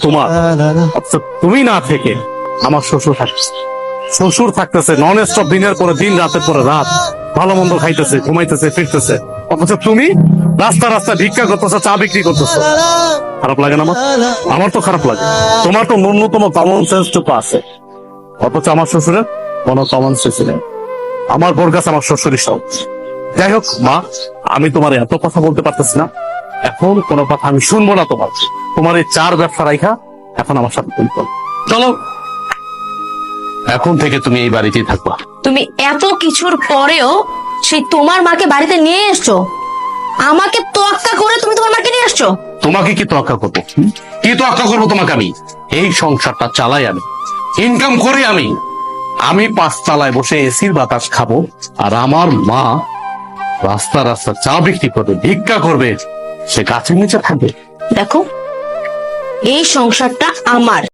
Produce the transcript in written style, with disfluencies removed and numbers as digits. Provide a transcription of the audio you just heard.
তোমার। আচ্ছা, তুমি না থেকে আমার শ্বশুর থাকতেছে, শ্বশুর থাকতেছে নন স্টপ দিনের পরে দিন, রাতের পরে রাত, ভালো মন্দ খাইতেছে, ঘুমাইতেছে, ফিরতেছে, অথচ তুমি রাস্তা রাস্তা ভিক্ষা করতেছো, চা বিক্রি করতেছো। খারাপ লাগে না আমার? আমার তো খারাপ লাগে। তোমার তো ন্যূনতম কমন সেন্সটুকু আছে, অথচ আমার শ্বশুরের কোনো কমন সেন্স নেই। আমার বোর কাছে আমার শ্বশুরই সব। যাই হোক মা, আমি তোমার এত কথা বলতে পারতেছি না, এখন কোনো কথা আমি শুনবো না তোমার। তোমার এই চার ব্যবসা রাইখা এখন আমার সাথে তুমি করো। চলো, এখন থেকে তুমি এই বাড়িতেই থাকবা। তুমি এত কিছুর পরেও সেই তোমার মাকে বাড়িতে নিয়ে এসছো, আমাকে তোয়াক্কা করে তুমি তোমার মাকে নিয়ে আসছো। তোমাকে কি তোয়াক্কা করবো? কি তোয়াক্কা করবো তোমাকে? আমি এই সংসারটা চালাই, আমি ইনকাম করি, আমি পাঁচতলায় বসে এসির বাতাস খাবো, আর আমার মা রাস্তা রাস্তা চা বিক্রি করবে, ভিক্ষা করবে, সে গাছের নিচে থাকবে। দেখো, এই সংসারটা আমার।